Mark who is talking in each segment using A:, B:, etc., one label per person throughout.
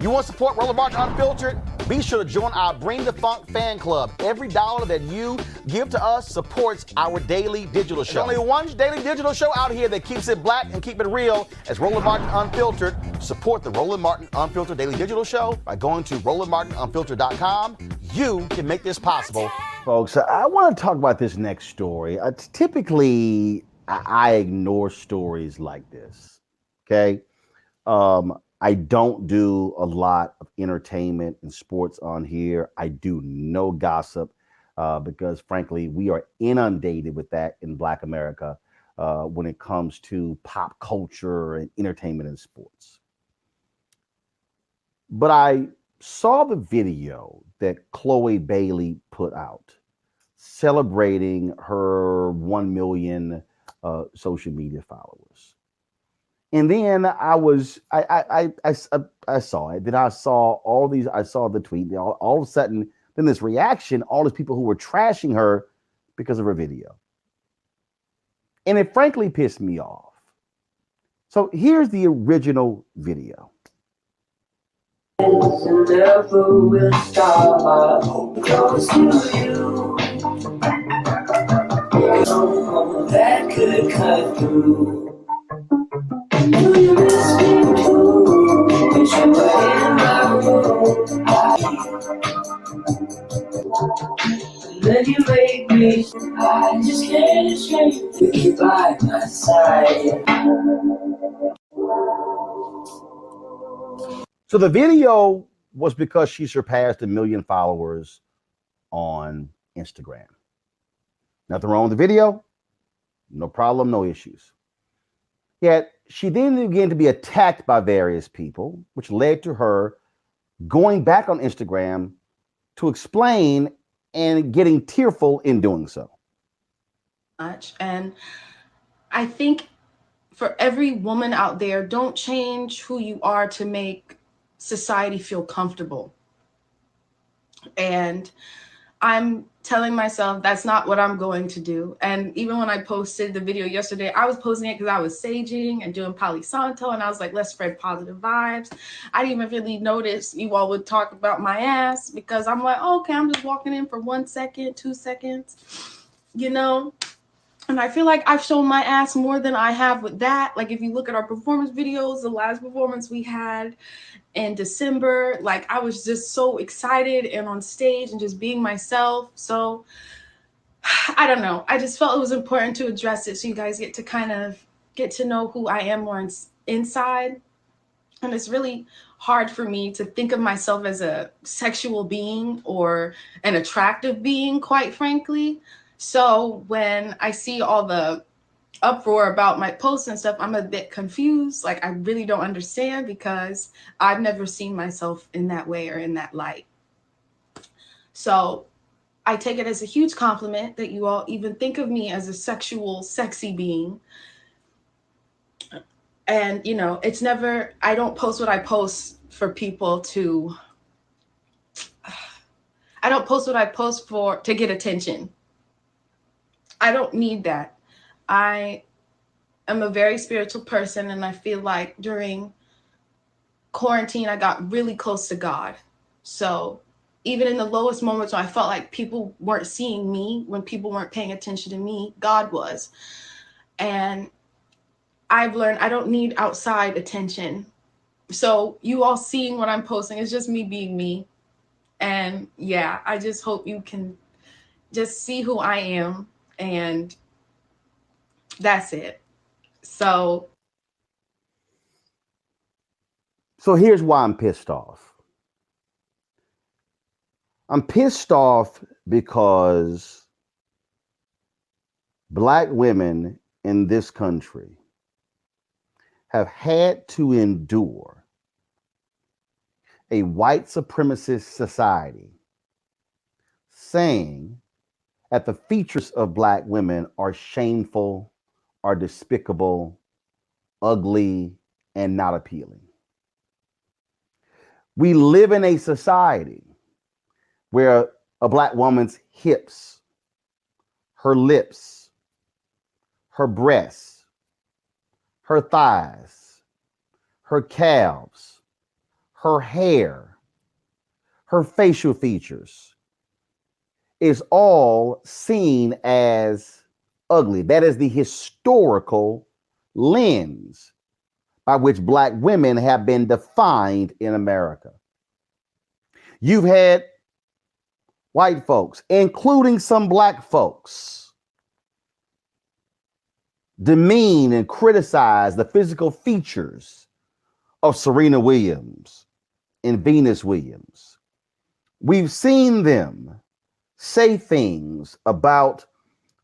A: You want to support Roland Martin Unfiltered? Be sure to join our Bring the Funk fan club. Every dollar that you give to us supports our daily digital show. There's only one daily digital show out here that keeps it black and keep it real as Roland Martin Unfiltered. Support the Roland Martin Unfiltered daily digital show by going to RolandMartinUnfiltered.com. You can make this possible. Folks, I want to talk about this next story. Typically, I ignore stories like this, okay? I don't do a lot of entertainment and sports on here. I do no gossip because, frankly, we are inundated with that in Black America when it comes to pop culture and entertainment and sports. But I saw the video that Chloe Bailey put out celebrating her 1 million social media followers. And then I saw it. Then I saw all these. I saw the tweet. All of a sudden, then this reaction. All these people who were trashing her because of her video, and it frankly pissed me off. So here's the original video.
B: Never will stop. Close to you. That could cut through. Do you miss me too? Wish you were in my room. Then you make me, I just can't escape with you by my side.
A: So the video was because she surpassed 1 million followers on Instagram. Nothing wrong with the video. No problem, no issues. Yet she then began to be attacked by various people, which led to her going back on Instagram to explain and getting tearful in doing so.
C: And I think for every woman out there, don't change who you are to make society feel comfortable. And I'm telling myself that's not what I'm going to do. And even when I posted the video yesterday, I was posting it because I was saging and doing Palo Santo, and I was like, let's spread positive vibes. I didn't even really notice you all would talk about my ass because I'm like, oh, okay, I'm just walking in for 1 second, 2 seconds, you know? And I feel like I've shown my ass more than I have with that. Like if you look at our performance videos, the last performance we had in December, like I was just so excited and on stage and just being myself. So I don't know. I just felt it was important to address it so you guys get to kind of get to know who I am more inside. And it's really hard for me to think of myself as a sexual being or an attractive being, quite frankly. So when I see all the uproar about my posts and stuff, I'm a bit confused. Like I really don't understand because I've never seen myself in that way or in that light. So I take it as a huge compliment that you all even think of me as a sexual, sexy being. And, you know, it's never, I don't post what I post for people to, I don't post what I post to get attention. I don't need that. I am a very spiritual person, and I feel like during quarantine, I got really close to God. So even in the lowest moments when I felt like people weren't seeing me, when people weren't paying attention to me, God was. And I've learned I don't need outside attention. So you all seeing what I'm posting is just me being me. And yeah, I just hope you can just see who I am. And that's it. So
A: here's why I'm pissed off. I'm pissed off because Black women in this country have had to endure a white supremacist society saying that the features of Black women are shameful, are despicable, ugly, and not appealing. We live in a society where a Black woman's hips, her lips, her breasts, her thighs, her calves, her hair, her facial features is all seen as ugly. That is the historical lens by which Black women have been defined in America. You've had white folks, including some Black folks, demean and criticize the physical features of Serena Williams and Venus Williams. We've seen them say things about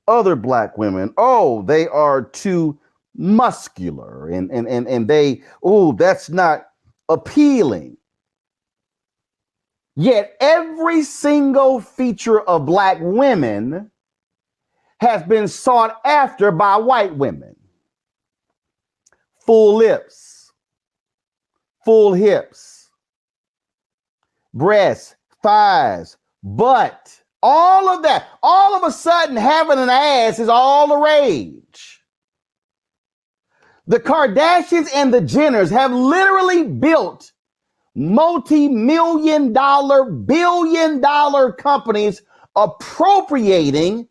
A: other Black women. Oh, they are too muscular and they, oh, that's not appealing. Yet every single feature of Black women has been sought after by white women. Full lips, full hips, breasts, thighs, butt, all of that. All of a sudden, having an ass is all the rage. The Kardashians and the Jenners have literally built multi-million-dollar, billion-dollar companies appropriating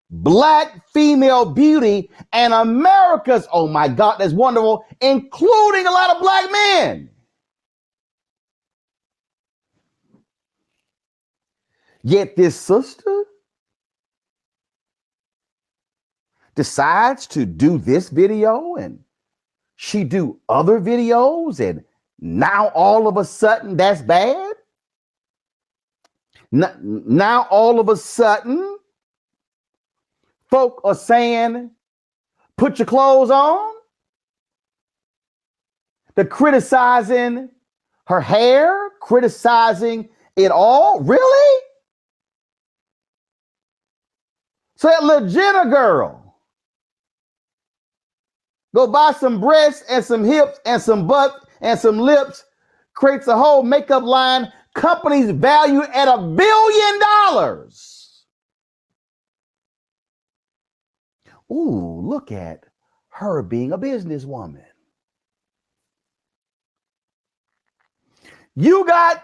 A: Black female beauty, and America's, oh my God, that's wonderful, including a lot of Black men. Yet this sister decides to do this video, and she do other videos, and now all of a sudden that's bad. Now all of a sudden folk are saying, put your clothes on. They're criticizing her hair, criticizing it all. Really? So that little Jenner girl go buy some breasts and some hips and some butt and some lips, creates a whole makeup line, companies valued at $1 billion. Ooh, look at her being a businesswoman. You got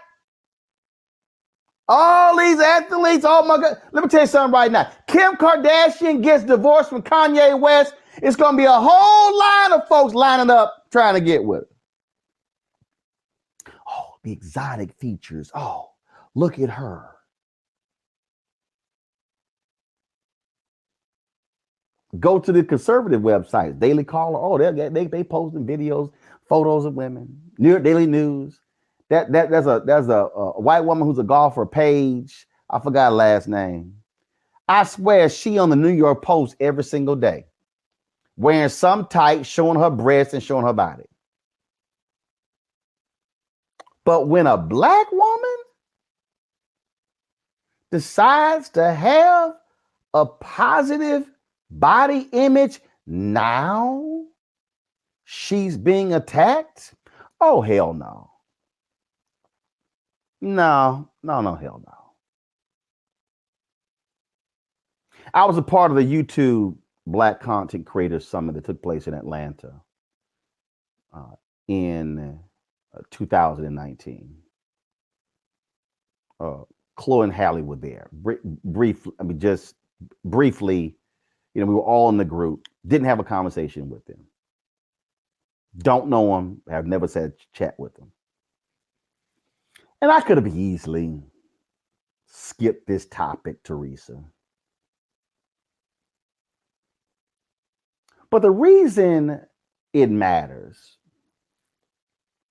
A: all these athletes. Oh my God. Let me tell you something right now. Kim Kardashian gets divorced from Kanye West. It's going to be a whole line of folks lining up trying to get with her. Oh, the exotic features. Oh, look at her. Go to the conservative websites, Daily Caller. Oh, they posting videos, photos of women. New York Daily News. There's a white woman who's a golfer, Paige. I forgot her last name. I swear she on the New York Post every single day, wearing some tights, showing her breasts and showing her body. But when a Black woman decides to have a positive body image, now she's being attacked? Oh, hell no. No, hell no. I was a part of the YouTube Black Content Creators Summit that took place in Atlanta in 2019. Chloe and Hallie were there. Just briefly, we were all in the group. Didn't have a conversation with them. Don't know them. Have never said chat with them. And I could have easily skipped this topic, Teresa. But the reason it matters,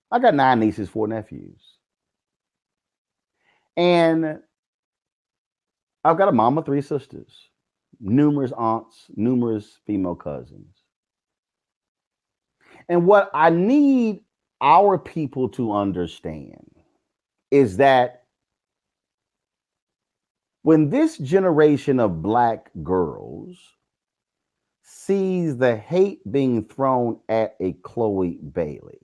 A: I got 9 nieces, 4 nephews. And I've got a mom of 3 sisters, numerous aunts, numerous female cousins. And what I need our people to understand is that when this generation of Black girls sees the hate being thrown at a Chloe Bailey,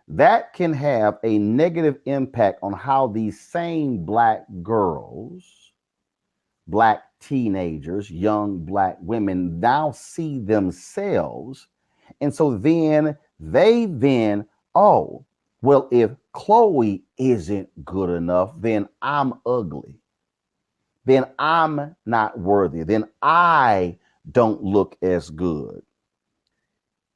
A: that can have a negative impact on how these same Black girls, Black teenagers, young Black women now see themselves. And so then, oh, well, if Chloe isn't good enough, then I'm ugly. Then I'm not worthy. Then I don't look as good.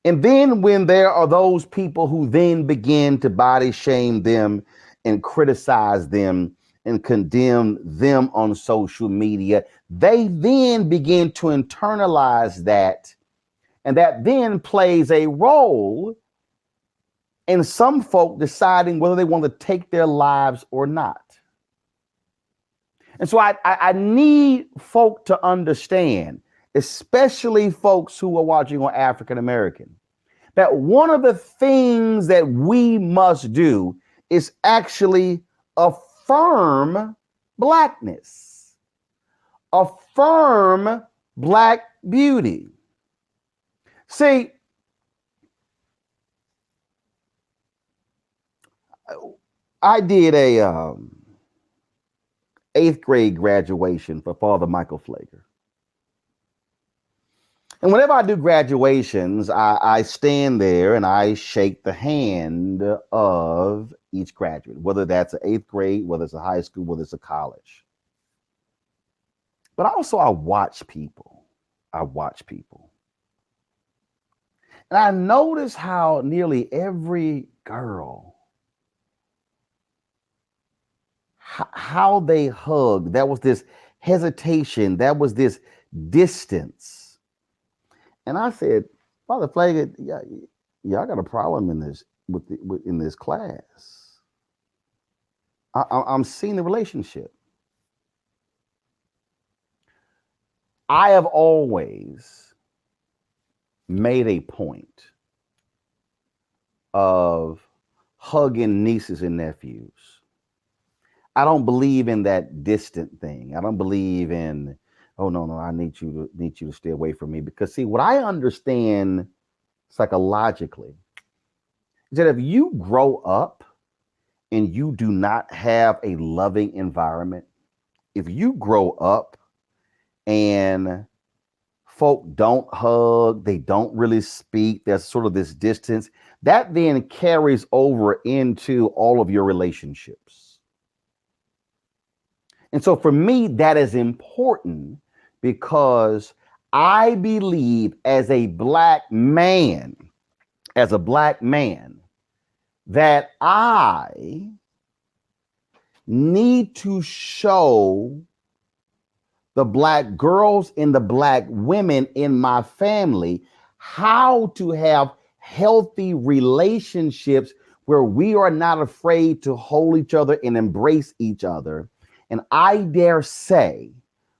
A: And then when there are those people who then begin to body shame them and criticize them and condemn them on social media, they then begin to internalize that. And that then plays a role in some folk deciding whether they want to take their lives or not. And so I need folk to understand, especially folks who are watching on African American, that one of the things that we must do is actually affirm Blackness, affirm Black beauty. See, I did a 8th grade graduation for Father Michael Flager. And whenever I do graduations, I stand there and I shake the hand of each graduate, whether that's an 8th grade, whether it's a high school, whether it's a college. But also I watch people. And I notice how nearly every girl, how they hug, there was this hesitation, there was this distance. And I said, Father Flager, y'all got a problem in this in this class. I'm seeing the relationship. I have always made a point of hugging nieces and nephews. I don't believe in that distant thing. I don't believe in, oh no, I need you to stay away from me. Because see, what I understand psychologically is that if you grow up and you do not have a loving environment, if you grow up and folk don't hug, they don't really speak, there's sort of this distance, that then carries over into all of your relationships. And so for me, that is important because I believe as a black man, that I need to show the black girls and the black women in my family how to have healthy relationships where we are not afraid to hold each other and embrace each other. And I dare say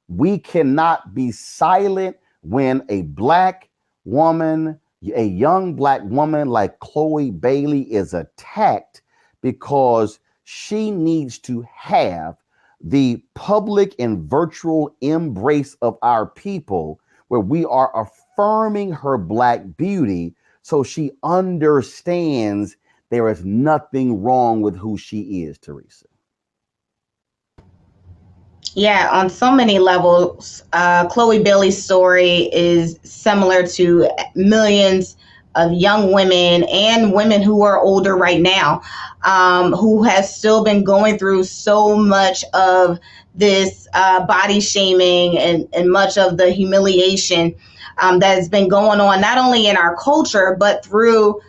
A: we cannot be silent when a black woman, a young black woman like Chloe Bailey is attacked because she needs to have the public and virtual embrace of our people where we are affirming her black beauty so she understands there is nothing wrong with who she is, Teresa.
D: Yeah, on so many levels, Chloe Bailey's story is similar to millions of young women and women who are older right now, who have still been going through so much of this body shaming and much of the humiliation that has been going on, not only in our culture, but through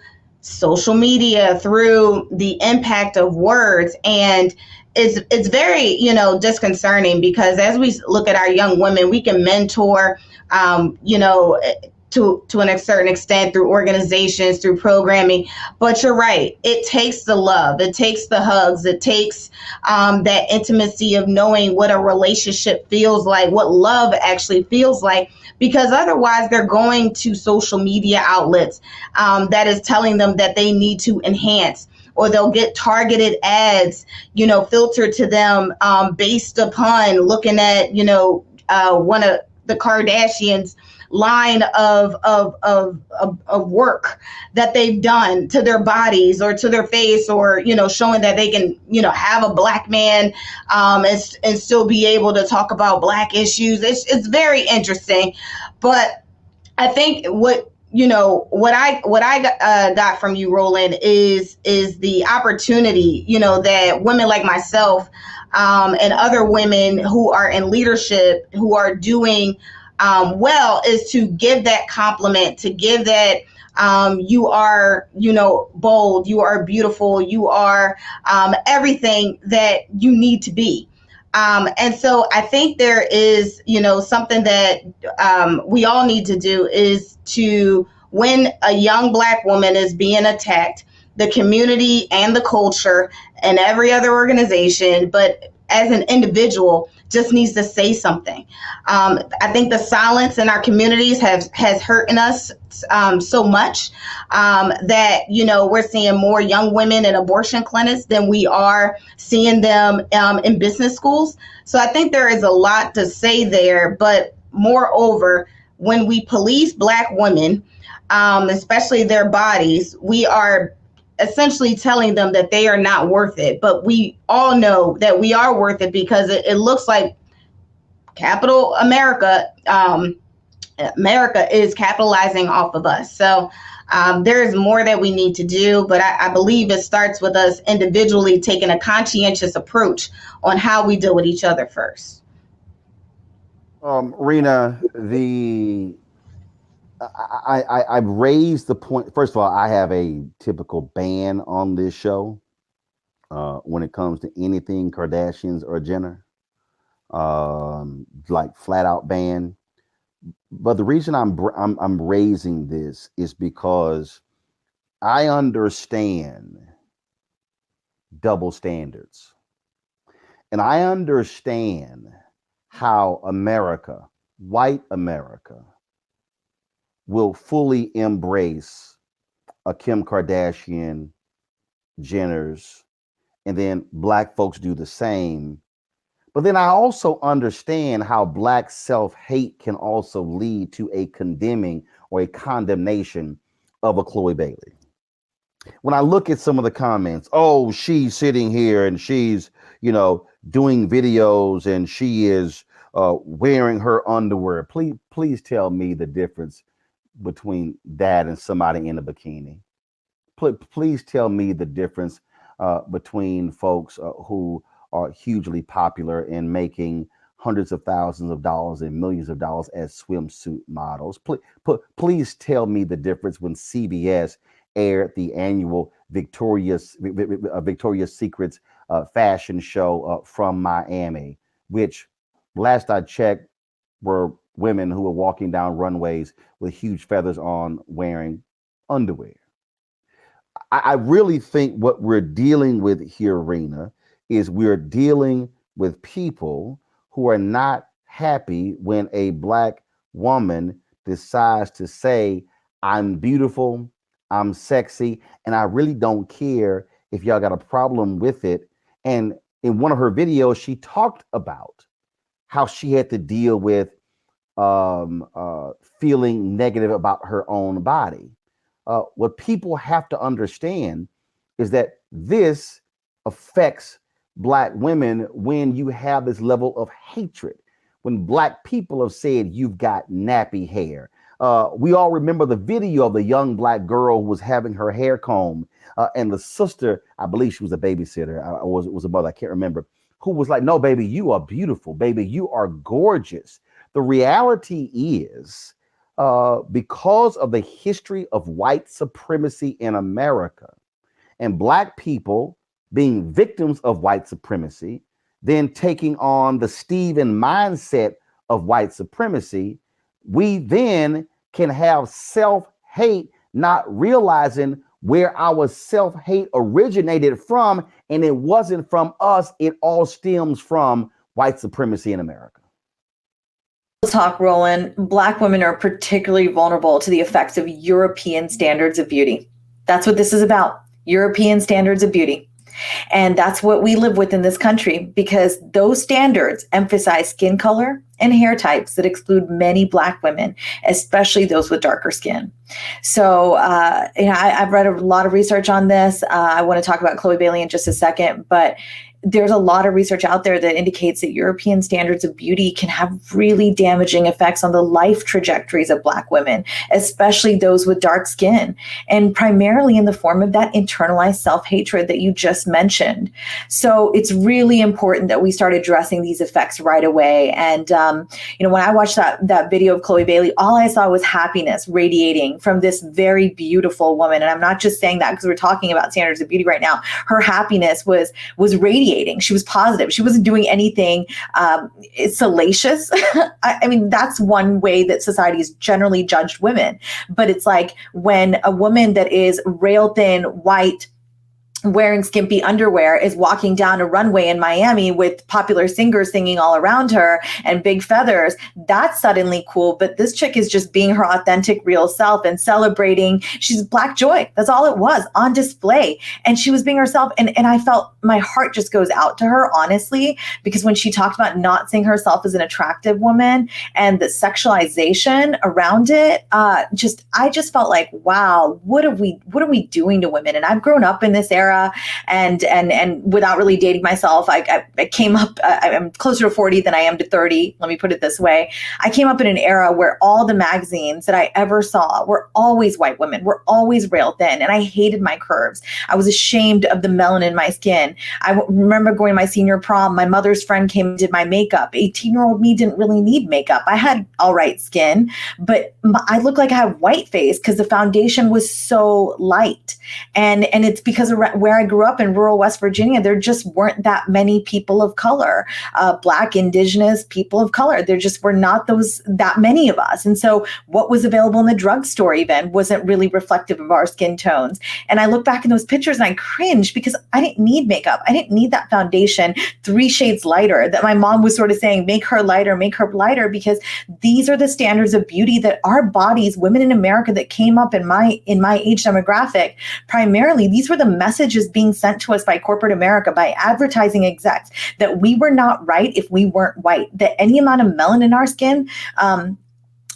D: social media, through the impact of words. And it's very, disconcerting because as we look at our young women, we can mentor, to a certain extent through organizations, through programming. But you're right. It takes the love. It takes the hugs. It takes that intimacy of knowing what a relationship feels like, what love actually feels like, because otherwise they're going to social media outlets that is telling them that they need to enhance, or they'll get targeted ads, filtered to them based upon looking at, one of the Kardashians' line of work that they've done to their bodies or to their face, or, showing that they can, have a black man and still be able to talk about black issues. It's very interesting. But I think what what I got from you, Roland, is the opportunity, that women like myself and other women who are in leadership, who are doing well, is to give that compliment, to give that you are, bold, you are beautiful, you are everything that you need to be. And so I think there is, something that we all need to do is to, when a young Black woman is being attacked, the community and the culture and every other organization, but as an individual, just needs to say something. I think the silence in our communities has hurting us so much that, we're seeing more young women in abortion clinics than we are seeing them in business schools. So I think there is a lot to say there. But moreover, when we police Black women, especially their bodies, we are essentially telling them that they are not worth it. But we all know that we are worth it, because it looks like capital America is capitalizing off of us. So there is more that we need to do, but I believe it starts with us individually taking a conscientious approach on how we deal with each other first.
A: Rena, I've raised the point. First of all, I have a typical ban on this show when it comes to anything Kardashians or Jenner, like flat out ban. But the reason I'm raising this is because I understand double standards, and I understand how America, white America, will fully embrace a Kim Kardashian, Jenner's, and then Black folks do the same. But then I also understand how Black self-hate can also lead to a condemning or a condemnation of a Chloe Bailey. When I look at some of the comments, oh, she's sitting here and she's, doing videos and she is wearing her underwear. Please tell me the difference between that and somebody in a bikini. Please tell me the difference between folks who are hugely popular and making hundreds of thousands of dollars and millions of dollars as swimsuit models. Please tell me the difference when CBS aired the annual Victoria's Secrets fashion show from Miami, which last I checked were women who were walking down runways with huge feathers on wearing underwear. I really think what we're dealing with here, Rena, is we're dealing with people who are not happy when a Black woman decides to say, I'm beautiful, I'm sexy, and I really don't care if y'all got a problem with it. And in one of her videos, she talked about how she had to deal with feeling negative about her own body. What people have to understand is that this affects Black women when you have this level of hatred. When Black people have said you've got nappy hair. We all remember the video of the young Black girl who was having her hair combed, and the sister, I believe she was a babysitter, it was a mother, I can't remember, who was like, no, baby, you are beautiful. Baby, you are gorgeous. The reality is, because of the history of white supremacy in America and Black people being victims of white supremacy, then taking on the Stephen mindset of white supremacy, we then can have self-hate, not realizing where our self-hate originated from, and it wasn't from us, it all stems from white supremacy in America.
E: Talk, Roland. Black women are particularly vulnerable to the effects of European standards of beauty. That's what this is about, European standards of beauty. And that's what we live with in this country, because those standards emphasize skin color and hair types that exclude many Black women, especially those with darker skin. So, I've read a lot of research on this. I want to talk about Chloe Bailey in just a second, but there's a lot of research out there that indicates that European standards of beauty can have really damaging effects on the life trajectories of Black women, especially those with dark skin, and primarily in the form of that internalized self-hatred that you just mentioned. So it's really important that we start addressing these effects right away. And, when I watched that video of Chloe Bailey, all I saw was happiness radiating from this very beautiful woman. And I'm not just saying that because we're talking about standards of beauty right now. Her happiness was radiating. She was positive. She wasn't doing anything salacious. I mean, that's one way that society has generally judged women. But it's like when a woman that is rail thin, white, wearing skimpy underwear is walking down a runway in Miami with popular singers singing all around her and big feathers, that's suddenly cool. But this chick is just being her authentic, real self and celebrating. She's Black joy. That's all it was on display. And she was being herself. And I felt my heart just goes out to her, honestly, because when she talked about not seeing herself as an attractive woman and the sexualization around it, I just felt like, wow, what are we doing to women? And I've grown up in this era. And without really dating myself, I came up, I'm closer to 40 than I am to 30. Let me put it this way. I came up in an era where all the magazines that I ever saw were always white women, were always rail thin. And I hated my curves. I was ashamed of the melanin in my skin. I remember going to my senior prom. My mother's friend came and did my makeup. 18-year-old me didn't really need makeup. I had all right skin, but I looked like I had white face because the foundation was so light. And it's because of where I grew up in rural West Virginia, there just weren't that many people of color, Black, Indigenous people of color. There just were not that many of us. And so what was available in the drugstore even wasn't really reflective of our skin tones. And I look back in those pictures and I cringe because I didn't need makeup. I didn't need that foundation 3 shades lighter that my mom was sort of saying, make her lighter, because these are the standards of beauty that our bodies, women in America that came up in my age demographic, primarily, these were the messages being sent to us by corporate America, by advertising execs, that we were not right if we weren't white, that any amount of melanin in our skin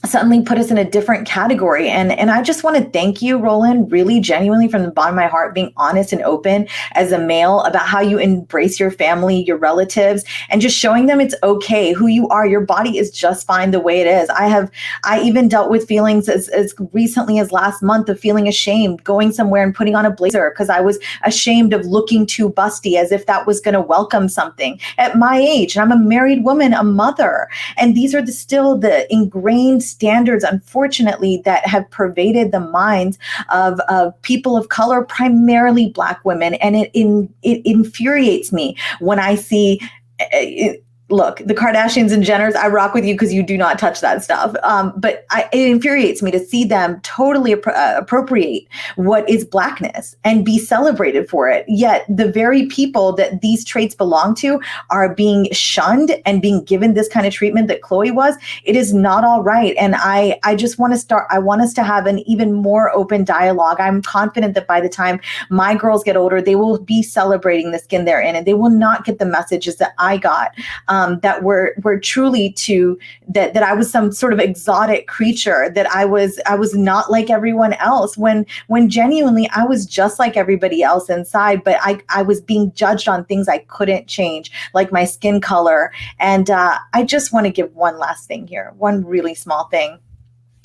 E: suddenly put us in a different category. And I just want to thank you, Roland, really genuinely from the bottom of my heart, being honest and open as a male about how you embrace your family, your relatives, and just showing them it's okay who you are. Your body is just fine the way it is. I even dealt with feelings as recently as last month of feeling ashamed, going somewhere and putting on a blazer because I was ashamed of looking too busty, as if that was going to welcome something at my age. And I'm a married woman, a mother. And these are still the ingrained standards, unfortunately, that have pervaded the minds of people of color, primarily Black women. And it infuriates me when I see look, the Kardashians and Jenners, I rock with you because you do not touch that stuff. But it infuriates me to see them totally appropriate what is Blackness and be celebrated for it. Yet the very people that these traits belong to are being shunned and being given this kind of treatment that Chloe was. It is not all right. And I just want to I want us to have an even more open dialogue. I'm confident that by the time my girls get older, they will be celebrating the skin they're in, and they will not get the messages that I got. That were truly that I was some sort of exotic creature, that I was not like everyone else, when genuinely I was just like everybody else inside, but I was being judged on things I couldn't change, like my skin color. And I just want to give one last thing here, one really small thing.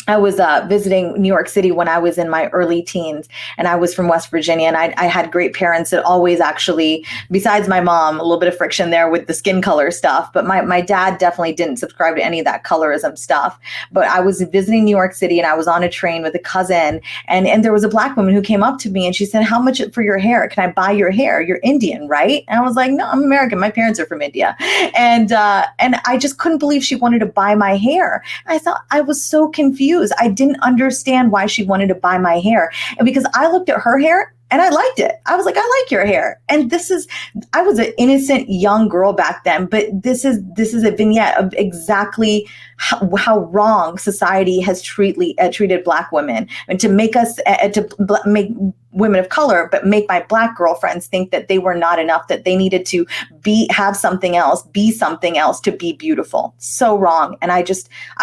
E: I was visiting New York City when I was in my early teens, and I was from West Virginia, and I had great parents that always actually, besides my mom, a little bit of friction there with the skin color stuff, but my dad definitely didn't subscribe to any of that colorism stuff. But I was visiting New York City, and I was on a train with a cousin, and there was a Black woman who came up to me and she said, "How much for your hair? Can I buy your hair? You're Indian, right?" And I was like, "No, I'm American. My parents are from India." And I just couldn't believe she wanted to buy my hair. I thought, I was so confused. I didn't understand why she wanted to buy my hair. And because I looked at her hair and I liked it. I was like, I like your hair. And I was an innocent young girl back then, but this is a vignette of exactly how wrong society has treated Black women, and to make us, women of color, but make my Black girlfriends think that they were not enough, that they needed to have something else, be something else to be beautiful. So wrong. And I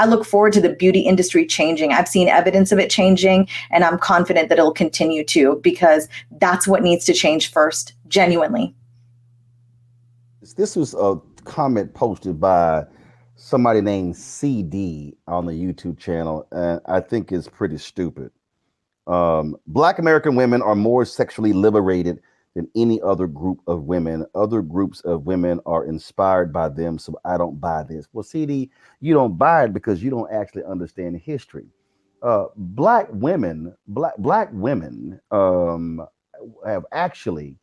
E: look forward to the beauty industry changing. I've seen evidence of it changing, and I'm confident that it'll continue to, because that's what needs to change first, genuinely.
A: This was a comment posted by somebody named CD on the YouTube channel, and I think it's pretty stupid. Black American women are more sexually liberated than any other group of women. Other groups of women are inspired by them, so I don't buy this. Well, CD, you don't buy it because you don't actually understand history. Black women have actually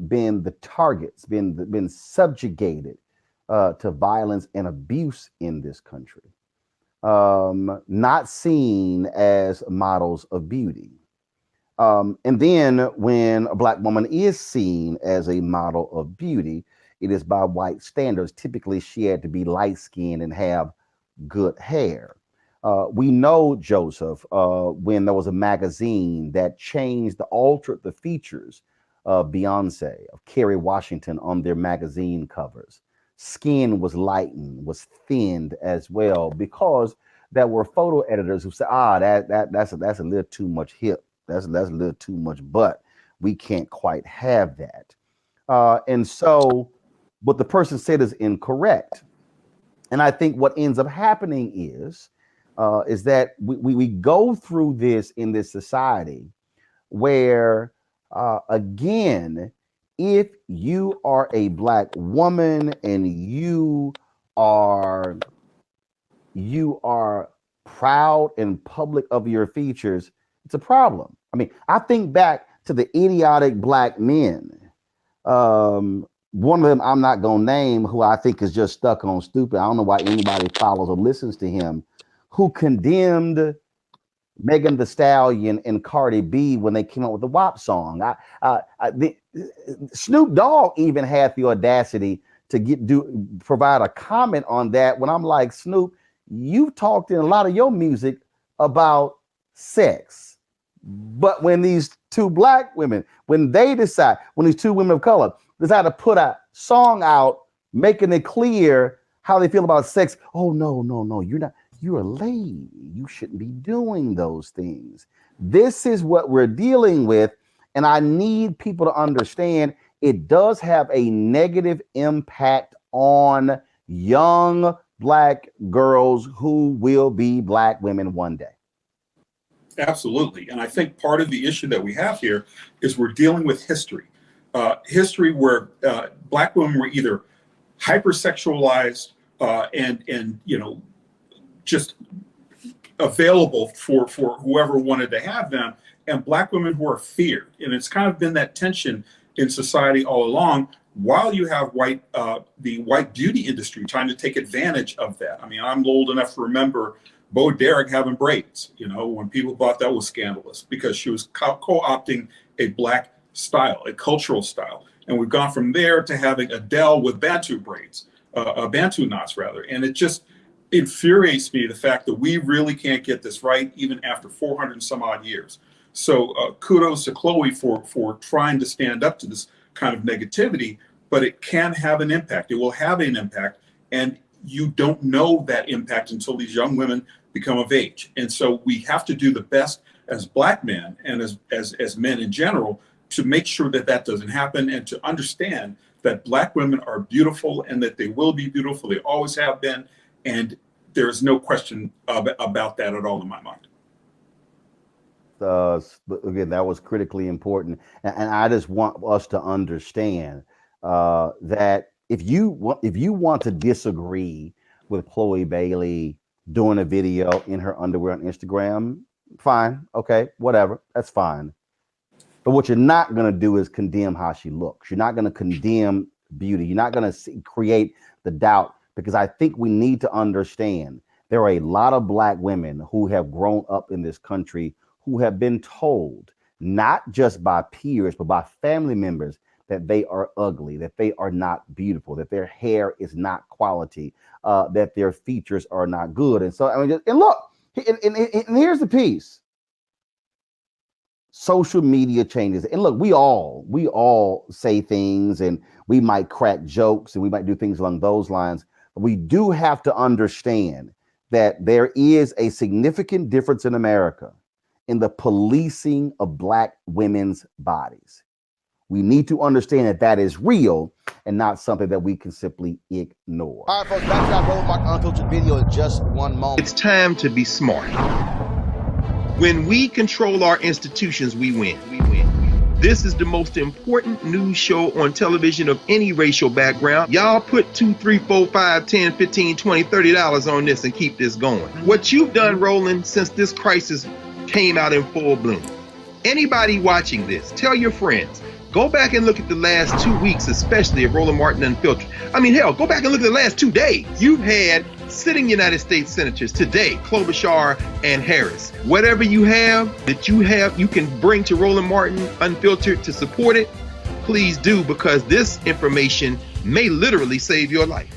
A: been the targets, been subjugated to violence and abuse in this country. Not seen as models of beauty. And then when a Black woman is seen as a model of beauty, it is by white standards. Typically, she had to be light-skinned and have good hair. We know, Joseph, when there was a magazine that altered the features of Beyonce, of Kerry Washington on their magazine covers. Skin was lightened, was thinned as well, because there were photo editors who said, that's a little too much hip. That's a little too much butt. We can't quite have that. And so what the person said is incorrect. And I think what ends up happening is that we go through this in this society where, again, if you are a Black woman and you are proud and public of your features, it's a problem. I mean, I think back to the idiotic Black men. One of them I'm not gonna name, who I think is just stuck on stupid. I don't know why anybody follows or listens to him, who condemned Megan Thee Stallion and Cardi B when they came out with the WAP song. Snoop Dogg even had the audacity to provide a comment on that, when I'm like, Snoop, you talked in a lot of your music about sex. But when these two Black women, when these two women of color decide to put a song out making it clear how they feel about sex, oh, no, you're a lady. You shouldn't be doing those things. This is what we're dealing with. And I need people to understand it does have a negative impact on young Black girls who will be Black women one day.
F: Absolutely. And I think part of the issue that we have here is we're dealing with history. History where Black women were either hypersexualized and just available for whoever wanted to have them, and Black women who are feared. And it's kind of been that tension in society all along, while you have the white beauty industry trying to take advantage of that. I mean, I'm old enough to remember Bo Derek having braids, when people thought that was scandalous, because she was co-opting a Black style, a cultural style. And we've gone from there to having Adele with Bantu braids, Bantu knots rather. And it just infuriates me, the fact that we really can't get this right, even after 400 and some odd years. So kudos to Chloe for trying to stand up to this kind of negativity, but it can have an impact. It will have an impact, and you don't know that impact until these young women become of age. And so we have to do the best as Black men and as men in general to make sure that that doesn't happen, and to understand that Black women are beautiful and that they will be beautiful. They always have been. And there is no question about that at all in my mind.
A: Again, that was critically important. And I just want us to understand that if you want to disagree with Chloe Bailey doing a video in her underwear on Instagram, fine. Okay, whatever. That's fine. But what you're not going to do is condemn how she looks. You're not going to condemn beauty. You're not going to create the doubt, because I think we need to understand there are a lot of Black women who have grown up in this country who have been told, not just by peers, but by family members, that they are ugly, that they are not beautiful, that their hair is not quality, that their features are not good. And so, and look, and here's the piece. social media changes. And look, we all say things, and we might crack jokes, and we might do things along those lines. But we do have to understand that there is a significant difference in America in the policing of Black women's bodies. We need to understand that that is real and not something that we can simply ignore. All right, folks, back to our Roland Martin Unfiltered video in just one moment.
G: It's time to be smart. When we control our institutions, we win. This is the most important news show on television of any racial background. Y'all put $2, $3, $4, $5, $10, $15, $20, $30 on this and keep this going. What you've done, Roland, since this crisis came out in full bloom. Anybody watching this, tell your friends, go back and look at the last 2 weeks, especially of Roland Martin Unfiltered. I mean, hell, go back and look at the last 2 days. You've had sitting United States senators today, Klobuchar and Harris. Whatever you have that you can bring to Roland Martin Unfiltered to support it, please do, because this information may literally save your life.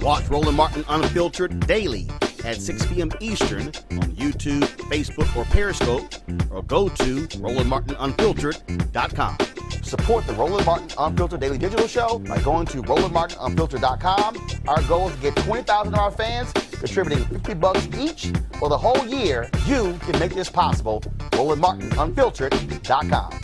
A: Watch Roland Martin Unfiltered daily at 6 p.m. Eastern on YouTube, Facebook, or Periscope, or go to RolandMartinUnfiltered.com. Support the Roland Martin Unfiltered Daily Digital Show by going to RolandMartinUnfiltered.com. Our goal is to get 20,000 of our fans contributing $50 each for the whole year. You can make this possible. RolandMartinUnfiltered.com.